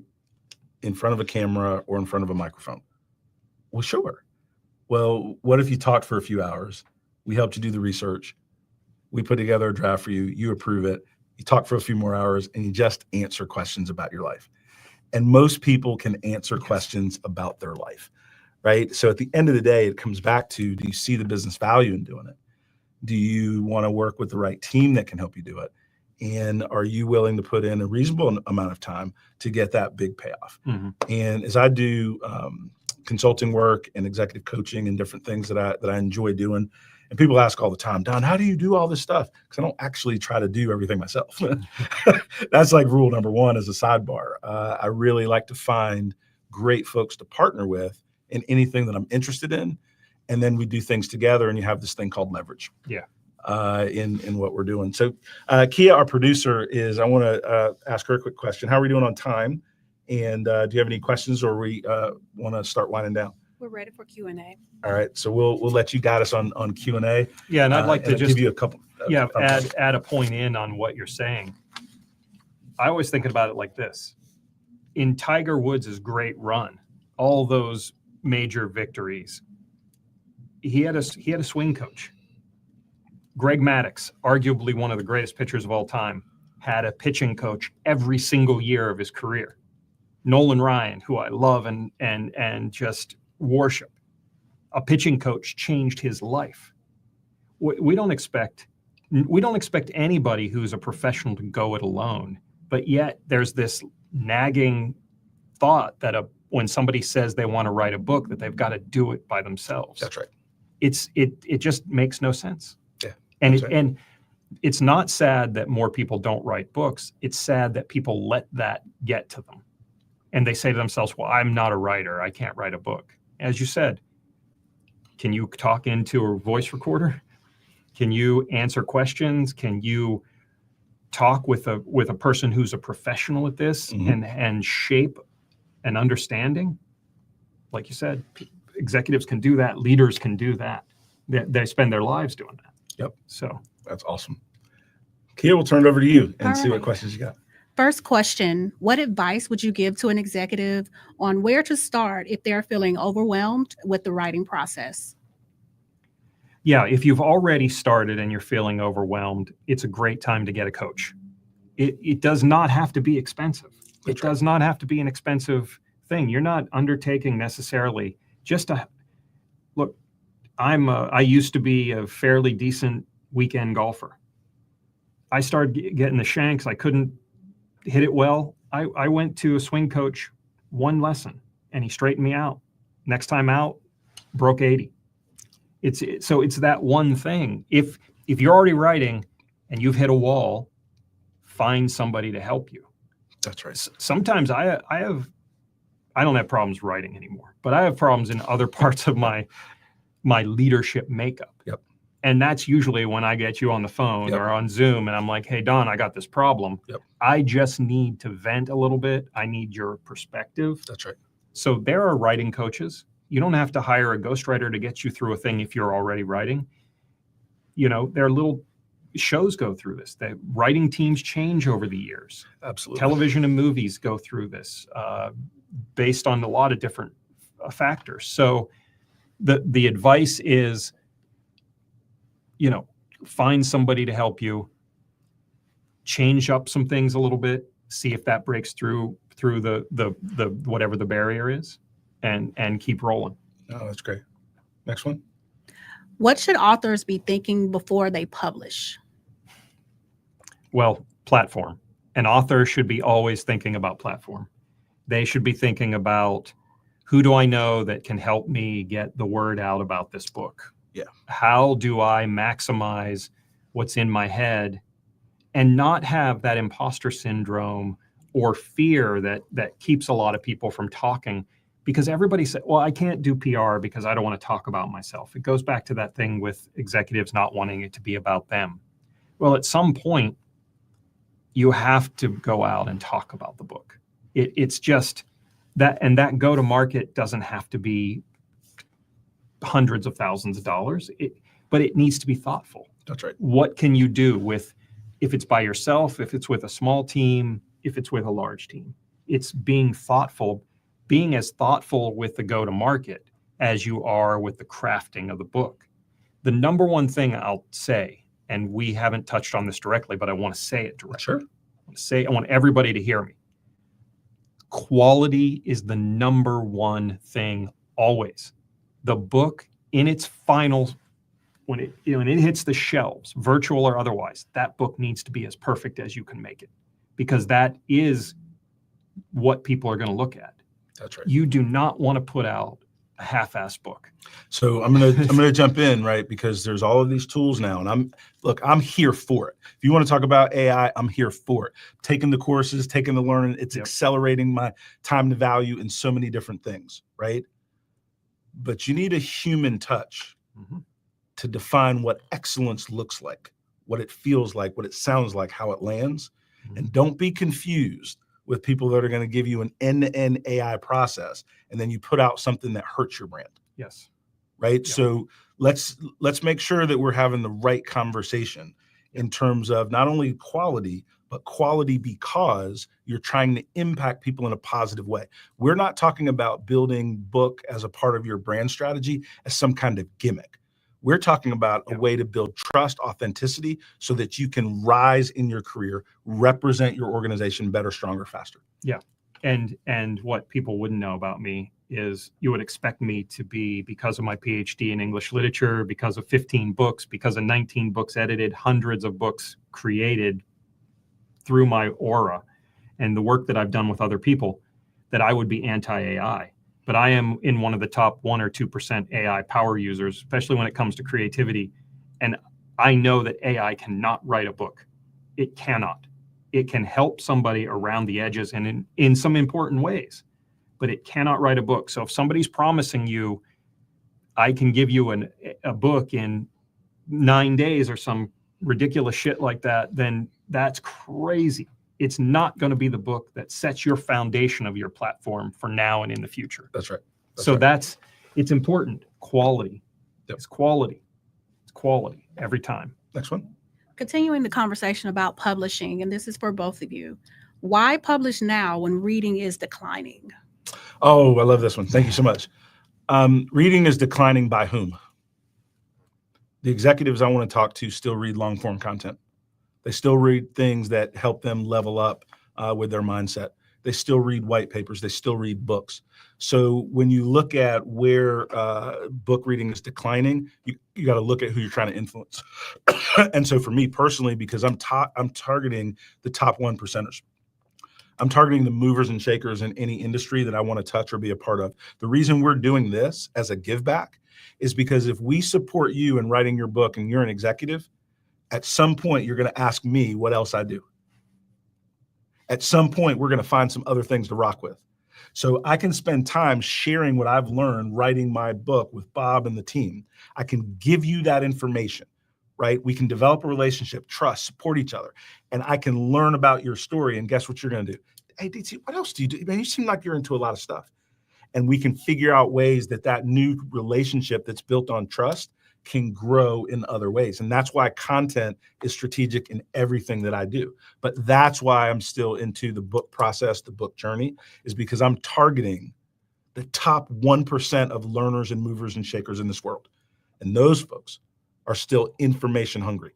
in front of a camera or in front of a microphone? Well, sure. Well, what if you talked for a few hours? We helped you do the research. We put together a draft for you. You approve it. You talk for a few more hours and you just answer questions about your life. And most people can answer questions about their life, right? So at the end of the day, it comes back to, do you see the business value in doing it? Do you want to work with the right team that can help you do it? And are you willing to put in a reasonable amount of time to get that big payoff? And as I do consulting work and executive coaching and different things that I enjoy doing, And people ask all the time, Don, how do you do all this stuff? Because I don't actually try to do everything myself. That's like rule number one as a sidebar. I really like to find great folks to partner with in anything that I'm interested in. And then we do things together and you have this thing called leverage. Yeah. In what we're doing. So Kia, our producer, I want to ask her a quick question. How are we doing on time? And do you have any questions, or we want to start winding down? We're ready for Q&A. All right, so we'll let you guide us on Q&A. Yeah, and I'd like to just give you a couple. add a point in on what you're saying. I always think about it like this: in Tiger Woods' great run, all those major victories, he had a swing coach. Greg Maddux, arguably one of the greatest pitchers of all time, had a pitching coach every single year of his career. Nolan Ryan, who I love and just worship, a pitching coach changed his life. We don't expect anybody who's a professional to go it alone, but yet there's this nagging thought that when somebody says they want to write a book, that they've got to do it by themselves. That's right. It just makes no sense. Yeah. And it's not sad that more people don't write books. It's sad that people let that get to them. And they say to themselves, well, I'm not a writer. I can't write a book. As you said, can you talk into a voice recorder? Can you answer questions? Can you talk with a person who's a professional at this and shape an understanding? Like you said, executives can do that. Leaders can do that. They spend their lives doing that. Yep. So that's awesome. Kia, we'll turn it over to you and All see what right. questions you got. First question, what advice would you give to an executive on where to start if they're feeling overwhelmed with the writing process? yeah, if you've already started and you're feeling overwhelmed, it's a great time to get a coach. It does not have to be expensive. It does not have to be an expensive thing. You're not undertaking necessarily just a look. I used to be a fairly decent weekend golfer. I started getting the shanks. I couldn't hit it well. I went to a swing coach, one lesson, and he straightened me out. Next time out, broke 80. So it's that one thing. If you're already writing and you've hit a wall, find somebody to help you. That's right. Sometimes I don't have problems writing anymore, but I have problems in other parts of my leadership makeup. Yep. And that's usually when I get you on the phone or on Zoom and I'm like, hey, Don, I got this problem. Yep. I just need to vent a little bit. I need your perspective. That's right. So there are writing coaches. You don't have to hire a ghostwriter to get you through a thing if you're already writing. There are little shows go through this. The writing teams change over the years. Absolutely. Television and movies go through this based on a lot of different factors. So the advice is, find somebody to help you, change up some things a little bit, see if that breaks through the whatever the barrier is, and keep rolling. Oh, that's great. Next one. What should authors be thinking before they publish? Well, platform. An author should be always thinking about platform. They should be thinking about, who do I know that can help me get the word out about this book? Yeah. How do I maximize what's in my head and not have that imposter syndrome or fear that keeps a lot of people from talking? Because everybody said, well, I can't do PR because I don't want to talk about myself. It goes back to that thing with executives not wanting it to be about them. Well, at some point, you have to go out and talk about the book. It's just that, and that go-to-market doesn't have to be hundreds of thousands of dollars, but it needs to be thoughtful. That's right. What can you do if it's by yourself, if it's with a small team, if it's with a large team? It's being thoughtful, being as thoughtful with the go-to-market as you are with the crafting of the book. The number one thing I'll say, and we haven't touched on this directly, but I want to say it directly. Sure. I want everybody to hear me. Quality is the number one thing always. The book in its final, when it hits the shelves, virtual or otherwise, that book needs to be as perfect as you can make it, because that is what people are going to look at. That's right. You do not want to put out a half-assed book. So I'm gonna jump in, right? Because there's all of these tools now, and I'm here for it. If you want to talk about AI, I'm here for it. Taking the courses, taking the learning, it's accelerating my time to value in so many different things, right? But you need a human touch to define what excellence looks like, what it feels like, what it sounds like, how it lands. And don't be confused with people that are going to give you an end-to-end AI process, and then you put out something that hurts your brand. Yes. Right. Yeah. So let's make sure that we're having the right conversation in terms of not only quality, but quality because you're trying to impact people in a positive way. We're not talking about building book as a part of your brand strategy as some kind of gimmick. We're talking about a way to build trust, authenticity, so that you can rise in your career, represent your organization better, stronger, faster. Yeah. And what people wouldn't know about me is you would expect me to be, because of my PhD in English literature, because of 15 books, because of 19 books edited, hundreds of books created through my aura and the work that I've done with other people, that I would be anti-AI. But I am in one of the top 1 or 2% AI power users, especially when it comes to creativity. And I know that AI cannot write a book. It cannot. It can help somebody around the edges and in some important ways, but it cannot write a book. So if somebody's promising you, I can give you a book in 9 days or some ridiculous shit like that, then that's crazy. It's not going to be the book that sets your foundation of your platform for now and in the future. That's right. It's important. Quality. Yep. It's quality. It's quality every time. Next one. Continuing the conversation about publishing, and this is for both of you. Why publish now when reading is declining? Oh, I love this one. Thank you so much. Reading is declining by whom? The executives I want to talk to still read long form content. They still read things that help them level up with their mindset. They still read white papers. They still read books. So when you look at where book reading is declining, you got to look at who you're trying to influence. And so for me personally, because I'm targeting the top 1%ers. I'm targeting the movers and shakers in any industry that I want to touch or be a part of. The reason we're doing this as a give back is because if we support you in writing your book and you're an executive, at some point you're going to ask me what else I do. At some point, we're going to find some other things to rock with. So I can spend time sharing what I've learned writing my book with Bob and the team. I can give you that information, right? We can develop a relationship, trust, support each other. And I can learn about your story. And guess what you're going to do? Hey, DT, what else do you do? Man, you seem like you're into a lot of stuff. And we can figure out ways that new relationship that's built on trust can grow in other ways. And that's why content is strategic in everything that I do. But that's why I'm still into the book process, the book journey, is because I'm targeting the top 1% of learners and movers and shakers in this world. And those folks are still information hungry.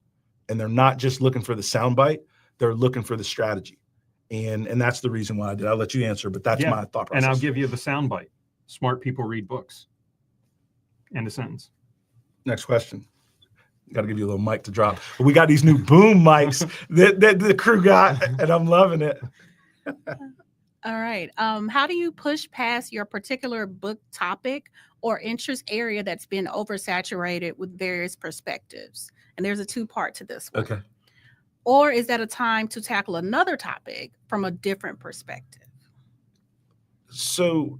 And they're not just looking for the soundbite, they're looking for the strategy. And that's the reason why I did. I'll let you answer, but that's my thought process. And I'll give you the soundbite. Smart people read books. End of sentence. Next question. Got to give you a little mic to drop. We got these new boom mics that the crew got, and I'm loving it. All right. How do you push past your particular book topic or interest area that's been oversaturated with various perspectives? And there's a 2-part to this one. Okay. Or is that a time to tackle another topic from a different perspective? So,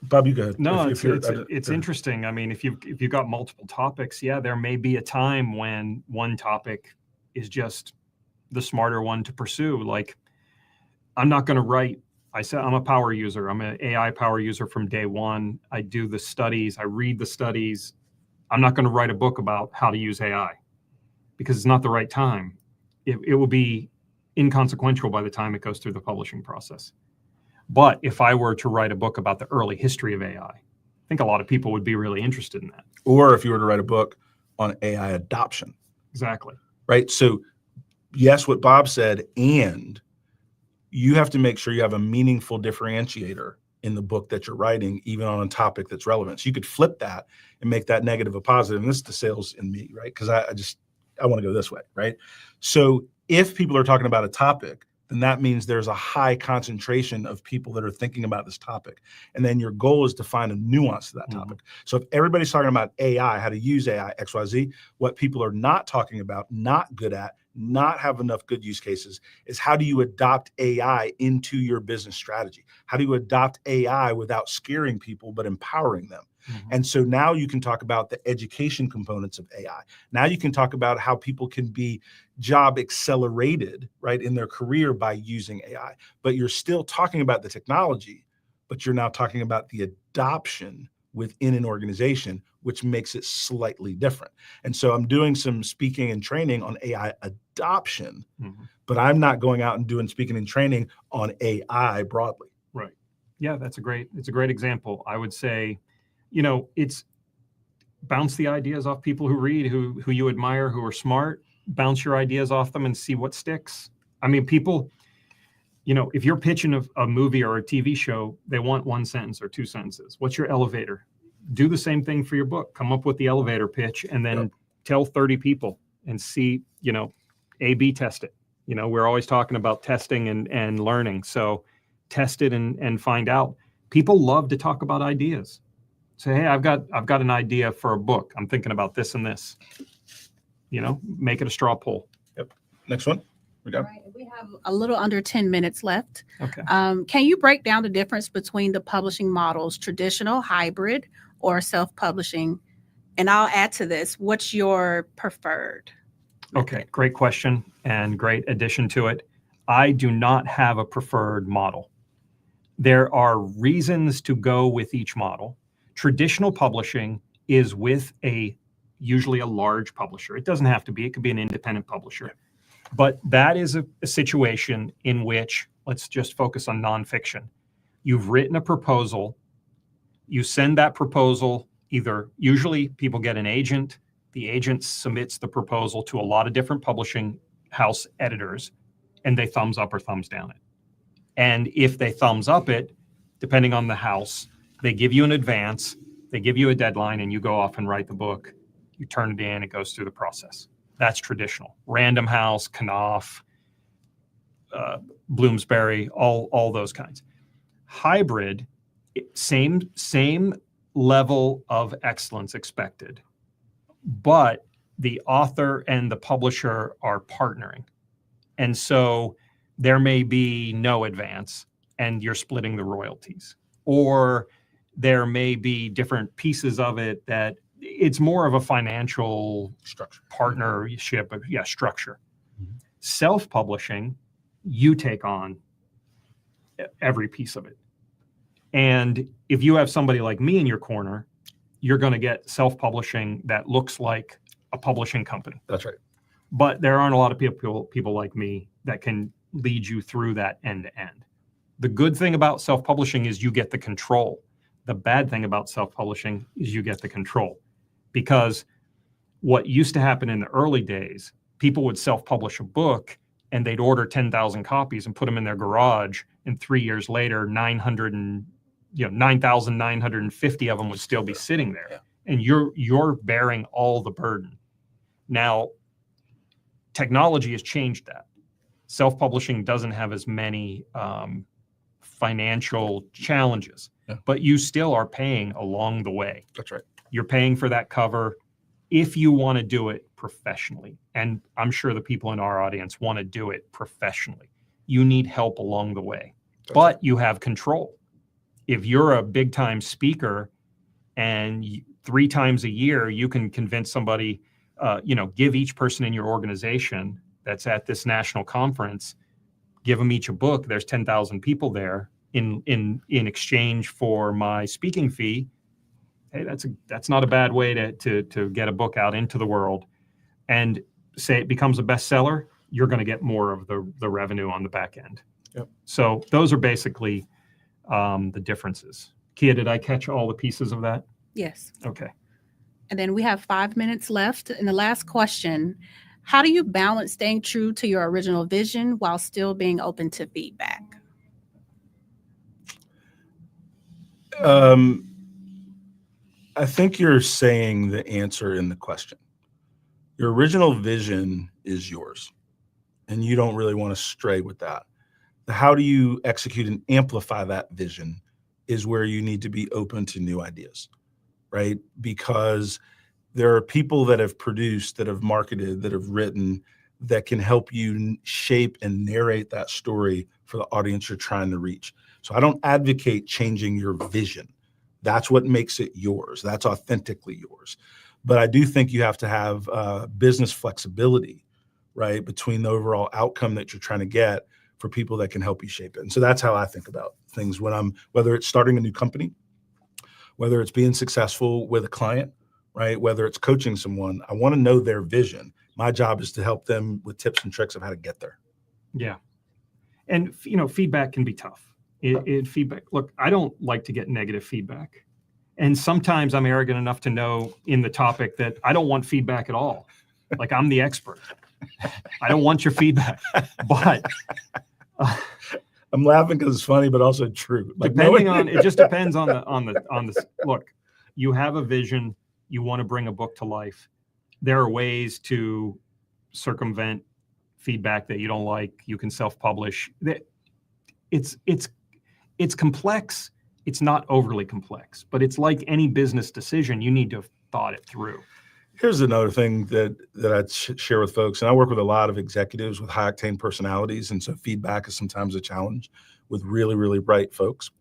Bob, you go ahead. No, it's interesting. I mean, if you've got multiple topics, there may be a time when one topic is just the smarter one to pursue. Like, I'm not going to write. I said I'm a power user. I'm an AI power user from day one. I do the studies. I read the studies. I'm not going to write a book about how to use AI because it's not the right time. It will be inconsequential by the time it goes through the publishing process. But if I were to write a book about the early history of AI, I think a lot of people would be really interested in that. Or if you were to write a book on AI adoption. Exactly. Right. So yes, what Bob said, and you have to make sure you have a meaningful differentiator in the book that you're writing, even on a topic that's relevant. So you could flip that and make that negative a positive. And this is the sales in me, right? Because I want to go this way, right? So if people are talking about a topic then that means there's a high concentration of people that are thinking about this topic. And then your goal is to find a nuance to that topic. So if everybody's talking about AI, how to use AI, XYZ, what people are not talking about, not good at, not have enough good use cases is how do you adopt AI into your business strategy? How do you adopt AI without scaring people, but empowering them? And so now you can talk about the education components of AI. Now you can talk about how people can be job accelerated, right, in their career by using AI. But you're still talking about the technology, but you're now talking about the adoption within an organization, which makes it slightly different. And so I'm doing some speaking and training on AI adoption, but I'm not going out and doing speaking and training on AI broadly. Right. Yeah, it's a great example. I would say, it's bounce the ideas off people who read, who you admire, who are smart, bounce your ideas off them and see what sticks. I mean, people, if you're pitching a movie or a TV show, they want one sentence or two sentences. What's your elevator? Do the same thing for your book. Come up with the elevator pitch and then tell 30 people and see, A/B test it. We're always talking about testing and learning. So test it and find out. People love to talk about ideas. Say, hey, I've got an idea for a book. I'm thinking about this and this. Make it a straw poll. Yep. Next one. We got. All right, we have a little under 10 minutes left. Okay. Can you break down the difference between the publishing models, traditional, hybrid, or self-publishing? And I'll add to this, what's your preferred? Okay, great question and great addition to it. I do not have a preferred model. There are reasons to go with each model. Traditional publishing is with usually a large publisher. It doesn't have to be, it could be an independent publisher. But that is a situation in which, let's just focus on nonfiction. You've written a proposal, you send that proposal, usually people get an agent, the agent submits the proposal to a lot of different publishing house editors, and they thumbs up or thumbs down it. And if they thumbs up it, depending on the house, they give you an advance, they give you a deadline, and you go off and write the book. You turn it in, it goes through the process. That's traditional. Random House, Knopf, Bloomsbury, all those kinds. Hybrid, same level of excellence expected, but the author and the publisher are partnering. And so there may be no advance and you're splitting the royalties. Or there may be different pieces of it that it's more of a financial Structure. partnership, structure. Self-publishing, you take on every piece of it. And if you have somebody like me in your corner, you're going to get self-publishing that looks like a publishing company. That's right. But there aren't a lot of people like me that can lead you through that end to end. The good thing about self-publishing is you get the control. The bad thing about self-publishing is you get the control. Because what used to happen in the early days, people would self-publish a book and they'd order 10,000 copies and put them in their garage. And 3 years later, 9,950 of them would still be sitting there. Yeah. And you're bearing all the burden. Now, technology has changed that. Self-publishing doesn't have as many financial challenges, but you still are paying along the way. That's right. You're paying for that cover if you want to do it professionally. And I'm sure the people in our audience want to do it professionally. You need help along the way, but you have control. If you're a big time speaker and 3 times a year, you can convince somebody, give each person in your organization that's at this national conference, give them each a book. There's 10,000 people there in exchange for my speaking fee. Hey, that's not a bad way to get a book out into the world. And say it becomes a bestseller, you're going to get more of the revenue on the back end. Yep. So those are basically the differences. Kia, did I catch all the pieces of that? Yes. Okay. And then we have 5 minutes left. And the last question, how do you balance staying true to your original vision while still being open to feedback? I think you're saying the answer in the question. Your original vision is yours, and you don't really want to stray with that. How do you execute and amplify that vision is where you need to be open to new ideas, right? Because there are people that have produced, that have marketed, that have written, that can help you shape and narrate that story for the audience you're trying to reach. So I don't advocate changing your vision. That's what makes it yours. That's authentically yours. But I do think you have to have business flexibility, right, between the overall outcome that you're trying to get for people that can help you shape it. And so that's how I think about things when whether it's starting a new company, whether it's being successful with a client, right, whether it's coaching someone. I want to know their vision. My job is to help them with tips and tricks of how to get there. Yeah. And, feedback can be tough. Feedback. Look, I don't like to get negative feedback. And sometimes I'm arrogant enough to know in the topic that I don't want feedback at all. Like I'm the expert. I don't want your feedback. But I'm laughing because it's funny, but also true. Like it just depends on the look. You have a vision. You want to bring a book to life. There are ways to circumvent feedback that you don't like. You can self-publish. It's complex. It's not overly complex, but it's like any business decision. You need to have thought it through. Here's another thing that I'd share with folks. And I work with a lot of executives with high octane personalities. And so feedback is sometimes a challenge with really, really bright folks.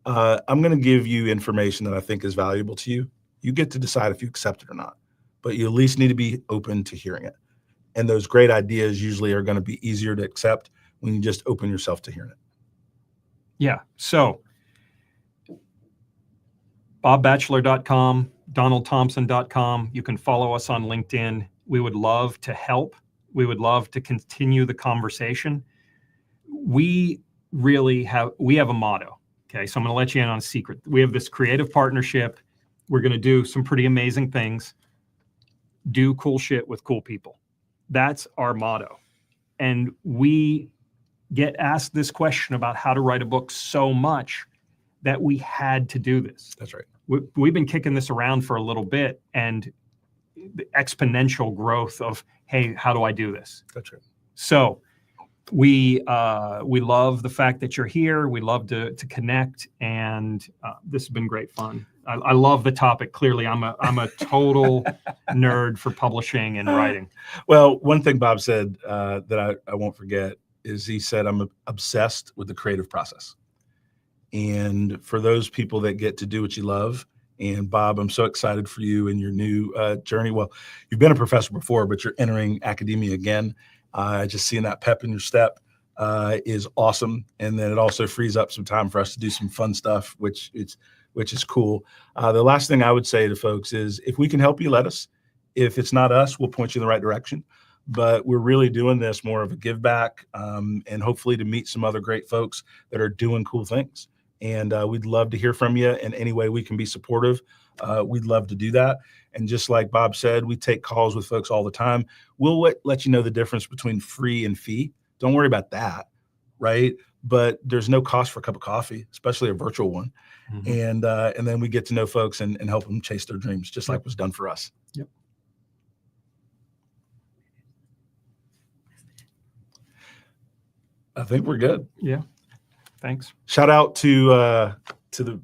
I'm going to give you information that I think is valuable to you. You get to decide if you accept it or not, but you at least need to be open to hearing it. And those great ideas usually are going to be easier to accept when you just open yourself to hearing it. Yeah. So BobBatchelor.com, DonaldThompson.com. You can follow us on LinkedIn. We would love to help. We would love to continue the conversation. We have a motto. Okay. So I'm going to let you in on a secret. We have this creative partnership. We're going to do some pretty amazing things. Do cool shit with cool people. That's our motto. And we get asked this question about how to write a book so much that we had to do this. That's right. We've been kicking this around for a little bit, and the exponential growth of, hey, how do I do this? That's right. So we love the fact that you're here. We love to connect, and this has been great fun. I love the topic. Clearly, I'm a total nerd for publishing and writing. Well, one thing Bob said that I won't forget is he said, I'm obsessed with the creative process. And for those people that get to do what you love, and Bob, I'm so excited for you and your new journey. Well, you've been a professor before, but you're entering academia again. Just seeing that pep in your step is awesome. And then it also frees up some time for us to do some fun stuff, which is cool. The last thing I would say to folks is if we can help you, let us. If it's not us, we'll point you in the right direction. But we're really doing this more of a give back and hopefully to meet some other great folks that are doing cool things. And we'd love to hear from you in any way we can be supportive. We'd love to do that. And just like Bob said, we take calls with folks all the time. We'll let you know the difference between free and fee. Don't worry about that, right? But there's no cost for a cup of coffee, especially a virtual one. Mm-hmm. And then we get to know folks and help them chase their dreams, just like was done for us. Yep. I think we're good. Yeah. Thanks. Shout out to the